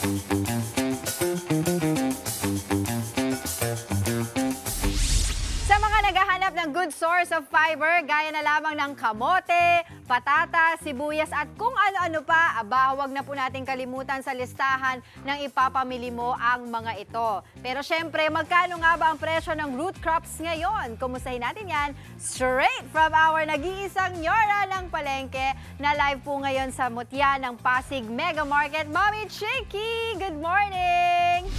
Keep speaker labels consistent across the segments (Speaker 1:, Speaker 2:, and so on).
Speaker 1: Sa mga naghahanap ng good source of fiber, gaya na lamang ng kamote, patatas, sibuyas at kung ano-ano pa, aba, huwag na po nating kalimutan sa listahan ng ipapamili mo ang mga ito. Pero syempre, magkano nga ba ang presyo ng root crops ngayon? Kumustahin natin yan straight from our nag-iisang Nyora ng Palengke na live po ngayon sa Mutya ng Pasig Mega Market. Mommy Chicky, good morning!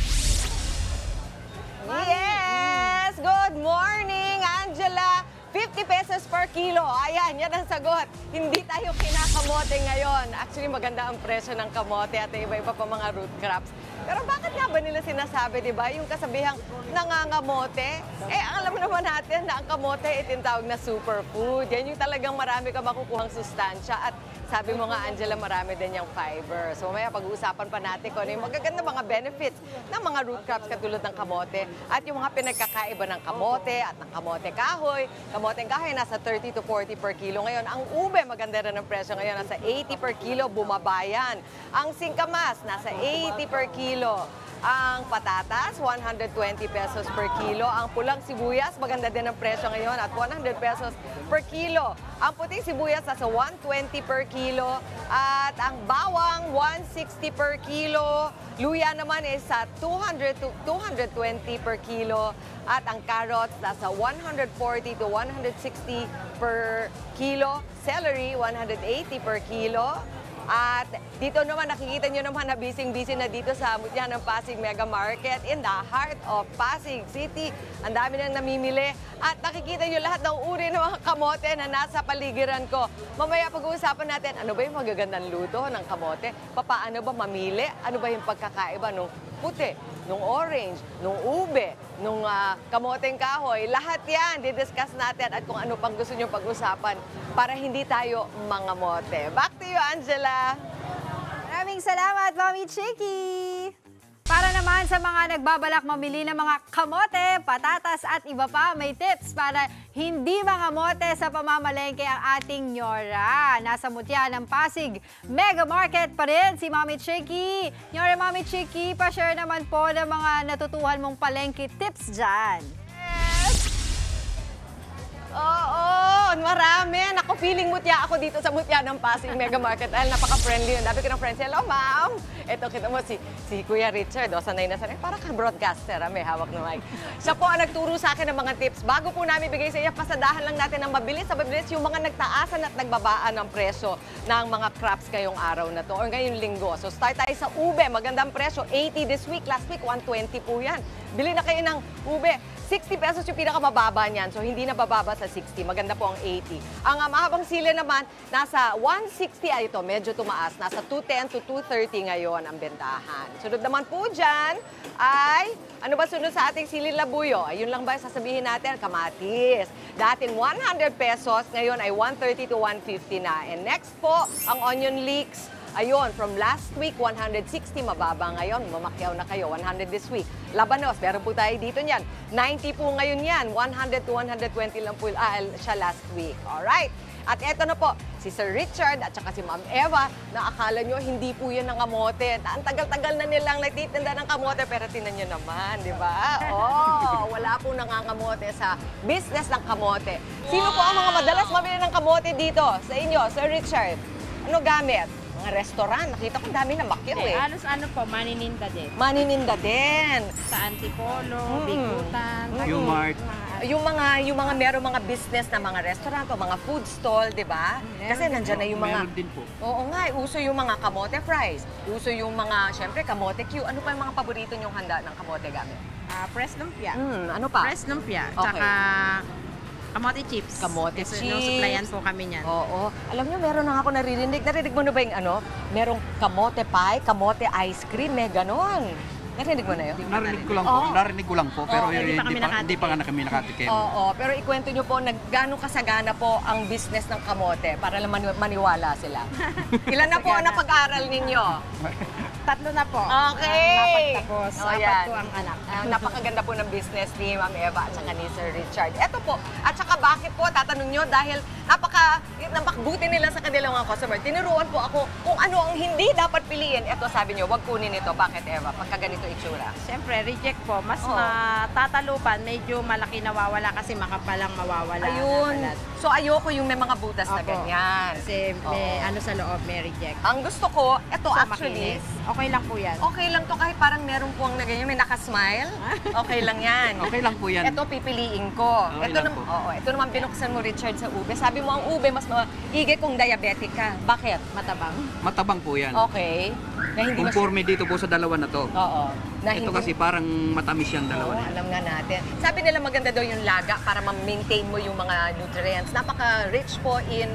Speaker 2: Yes! Good morning, Angela! 50 pesos per kilo. Ayan, yan ang sagot. Hindi tayo kinakamote ngayon. Actually, maganda ang presyo ng kamote at iba-iba pa mga root crops. Pero bakit nga ba nila sinasabi, di ba, yung kasabihang nangangamote? Alam naman natin na ang kamote itinatawag na superfood. Yan yung talagang marami ka makukuhang sustansya. At sabi mo nga, Angela, marami din yung fiber. So, maya pag-uusapan pa natin kung ano yung magaganda mga benefits ng mga root crops katulad ng kamote at yung mga pinagkakaiba ng kamote at ng kamote kahoy. Kamoteng kahoy nasa 30 to 40 per kilo ngayon. Ang ube, maganda rin ang presyo ngayon, nasa 80 per kilo, bumabayan. Ang singkamas, nasa 80 per kilo. Ang patatas, 120 pesos per kilo. Ang pulang sibuyas, maganda din ang presyo ngayon at 100 pesos per kilo. Ang puting sibuyas, nasa 120 per kilo. At ang bawang, 160 per kilo. Luya naman is sa 200 to 220 per kilo. At ang carrots, nasa 140 to 160 per kilo. Celery, 180 per kilo. At dito naman, nakikita nyo naman na busy-busy na dito sa Mutya ng Pasig Mega Market in the heart of Pasig City. Ang dami nang namimili. At nakikita nyo lahat ng uri ng mga kamote na nasa paligiran ko. Mamaya pag-uusapan natin, ano ba yung magagandang luto ng kamote? Paano ba mamili? Ano ba yung pagkakaiba nung puti, nung orange, nung ube, nung kamoteng kahoy? Lahat yan, didiscuss natin at kung ano pang gusto nyo pag-usapan para hindi tayo mangamote. Back to you, Angela.
Speaker 1: Maraming salamat, Mommy Chicky! Para naman sa mga nagbabalak mamili ng mga kamote, patatas at iba pa, may tips para hindi mangamote sa pamamalengke ang ating Nyora. Nasa Mutya ng Pasig Mega Market pa rin si Mommy Chicky. Nyora, Mommy Chicky, pa-share naman po ng mga natutuhan mong palengke tips dyan.
Speaker 2: Oo, marami. Naku, feeling mutya ako dito sa Mutya ng Pasig Mega Market. Dahil napaka-friendly. Ang dami ko ng friends. Hello, ma'am. Ito, kita mo si Kuya Richard. Sanay na sanay. Parang ka-broadcaster. May hawak ng mic. Siya po ang nagturo sa akin ng mga tips. Bago po namin bigay sa inyo, pasadahan lang natin ng mabilis yung mga nagtaasan at nagbabaan ng presyo ng mga crops ngayong araw na to or ngayong linggo. So, start tayo sa ube. Magandang presyo. 80 this week. Last week, 120 po yan. Bili na kayo ng ube. 60 pesos yung pinakamababa niyan. So, hindi na bababa sa 60. Maganda po ang 80. Ang mahabang sili naman, nasa 160. Ay, ito, medyo tumaas. Nasa 210 to 230 ngayon ang bentahan. Sunod naman po dyan ay, ano ba sunod sa ating sili labuyo? Ayun lang ba sasabihin natin? Kamatis. Dating 100 pesos, ngayon ay 130 to 150 na. And next po, ang onion leeks. Ayun, from last week, 160, mababa ngayon. Mamakyaw na kayo, 100 this week. Labanos, meron po tayo dito niyan. 90 po ngayon yan. 100 to 120 lang po siya last week. Alright. At eto na po, si Sir Richard at saka si Ma'am Eva, na akala nyo hindi po yan ng kamote. Ang tagal-tagal na nilang nagtitinda ng kamote, pero tinan nyo naman, di ba? Oh, wala po nangangamote sa business ng kamote. Sino po ang mga madalas mamili ng kamote dito sa inyo, Sir Richard? Ano gamit? Mga restaurant. Nakita ko dami na makyaw eh.
Speaker 3: Halos ano po, manininda din.
Speaker 2: Manininda din.
Speaker 3: Sa Antipolo, Bigutan.
Speaker 4: Q-Mart.
Speaker 2: Yung mga merong mga business na mga restaurant o mga food stall, di ba? Kasi nandyan na yung mga...
Speaker 4: Meron din po.
Speaker 2: Oo nga, uso yung mga kamote fries. Uso yung mga, syempre, kamote Q. Ano pa yung mga paborito nyong handa ng kamote gamit?
Speaker 3: Press lumpia.
Speaker 2: Ano pa?
Speaker 3: Press lumpia.
Speaker 2: Okay.
Speaker 3: Tsaka kamote chips.
Speaker 2: Kamote
Speaker 3: Kasi
Speaker 2: chips.
Speaker 3: supplyan po kami niyan.
Speaker 2: Oo. Alam niyo, meron na ako naririnig. Narinig mo na ba yung ano? Merong kamote pie, kamote ice cream, may ganon. Narinig mo na yun?
Speaker 4: Narinig ko lang po. Narinig ko lang po. Pero
Speaker 3: hindi pa
Speaker 4: hindi pa nga kami nakatikim.
Speaker 2: Oo. Pero ikwento niyo po, gano'ng kasagana po ang business ng kamote para lang maniwala sila. Ilan na po ang napag-aral ninyo?
Speaker 3: tatlo na po.
Speaker 2: Okay.
Speaker 3: Napagtapos.
Speaker 2: Oh,
Speaker 3: Apat
Speaker 2: yan.
Speaker 3: po ang anak.
Speaker 2: Napakaganda po ng business ni Ma'am Eva at saka ni Sir Richard. Eto po, at saka bakit po, tatanong nyo, dahil napakabuti nila sa kanilang mga customer. Tinuruan po ako kung ano ang hindi dapat piliin. Eto, sabi nyo, wag kunin ito. Bakit, Eva? Pagka ganito itsura.
Speaker 3: Siyempre, reject po. Mas
Speaker 2: Oo.
Speaker 3: matatalupan, medyo malaki nawawala kasi makapalang mawawala.
Speaker 2: Ayun.
Speaker 3: na balat.
Speaker 2: So, ayoko yung may mga butas na
Speaker 3: Opo.
Speaker 2: ganyan.
Speaker 3: Kasi may
Speaker 2: Oo.
Speaker 3: ano sa loob, may reject.
Speaker 2: Ang gusto ko, eto
Speaker 3: So,
Speaker 2: actually,
Speaker 3: makinis. Okay lang po yan.
Speaker 2: okay lang to kahit parang meron po ang na ganyan, may nakasmile. Okay lang yan.
Speaker 4: Okay lang po yan.
Speaker 2: Ito pipiliin ko.
Speaker 4: Okay
Speaker 2: Ito
Speaker 4: lang
Speaker 2: naman,
Speaker 4: po.
Speaker 2: oo, ito naman binuksan mo, Richard, sa ube. Sabi mo ang ube mas maigi kung diabetic ka. Bakit?
Speaker 3: Matabang.
Speaker 4: Matabang po yan.
Speaker 2: Okay. Na hindi
Speaker 4: Conforme dito po sa dalawa na to.
Speaker 2: Oo. Na
Speaker 4: Ito
Speaker 2: hindi-
Speaker 4: kasi parang matamis yung dalawa
Speaker 2: Oo,
Speaker 4: na.
Speaker 2: alam nga natin. Sabi nila maganda daw yung laga para ma-maintain mo yung mga nutrients. Napaka-rich po in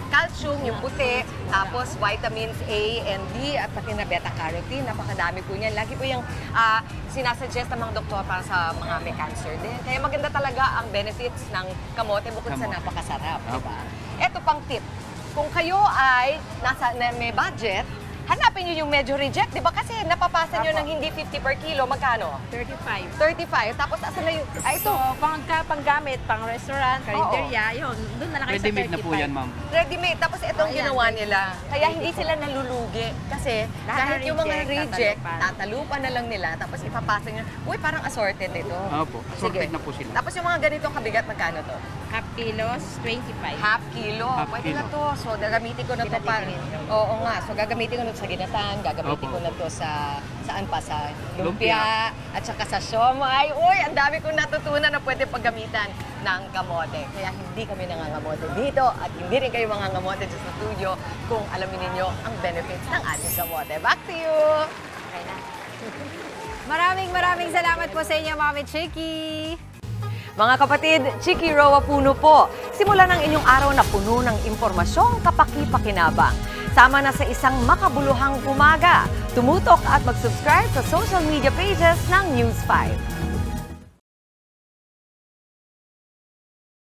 Speaker 2: calcium, yung puti, tapos vitamins A and D, at pati na beta-carotene. Napakadami po niyan. Lagi po yung sinasuggest ng mga doktor para sa mga may cancer din. Kaya maganda talaga ang benefits ng kamote bukod sa
Speaker 4: Kamote.
Speaker 2: napakasarap.
Speaker 4: Opo.
Speaker 2: Diba? Ito pang tip. Kung kayo ay may budget, hanapin nyo yung medyo reject, di ba? Kasi napapasa nyo
Speaker 3: Apo.
Speaker 2: ng hindi 50 per kilo, magkano?
Speaker 3: 35.
Speaker 2: 35. Tapos asan na yung... Ay, ito.
Speaker 3: So, panggamit, pang restaurant, karinderya, yun, doon na lang kayo sa 35.
Speaker 4: Ready-made na po yan, ma'am.
Speaker 2: Ready-made. Tapos itong
Speaker 3: Ayan,
Speaker 2: ginawa
Speaker 3: ready.
Speaker 2: nila. Kaya
Speaker 3: Ready
Speaker 2: hindi
Speaker 3: po.
Speaker 2: sila nalulugi. Kasi
Speaker 3: Lahat
Speaker 2: kahit
Speaker 3: ng
Speaker 2: yung mga
Speaker 3: reject,
Speaker 2: reject,
Speaker 3: tatalupan.
Speaker 2: tatalupan na lang nila. Tapos ipapasa nyo. Uy, parang assorted ito.
Speaker 4: Opo, assorted na po sila.
Speaker 2: Tapos yung mga ganito kabigat, magkano to?
Speaker 3: Half kilos, 25.
Speaker 2: Half kilo.
Speaker 4: Half
Speaker 2: Pwede na
Speaker 4: kilo.
Speaker 2: to. So, gagamitin ko na to pa.
Speaker 3: Pinatitingin.
Speaker 2: Oo nga. So, gagamitin ko na to sa ginatan. Gagamitin
Speaker 4: Opo.
Speaker 2: ko na to sa... Saan pa? Sa lumpia.
Speaker 4: Lumpia.
Speaker 2: At saka sa siomay. Uy, ang dami kong natutunan na pwede paggamitan ng kamote. Kaya hindi kami nangangamote dito at hindi rin kayo mangangamote sa studio kung alamin ninyo ang benefits ng ating kamote. Back to you!
Speaker 3: Okay na.
Speaker 1: Maraming salamat po sa inyo, Mami Chicky.
Speaker 2: Mga kapatid, Chiki Roa Puno po. Simulan ang inyong araw na puno ng impormasyong kapaki-pakinabang. Sama na sa isang makabuluhang umaga. Tumutok at mag-subscribe sa social media pages ng News 5.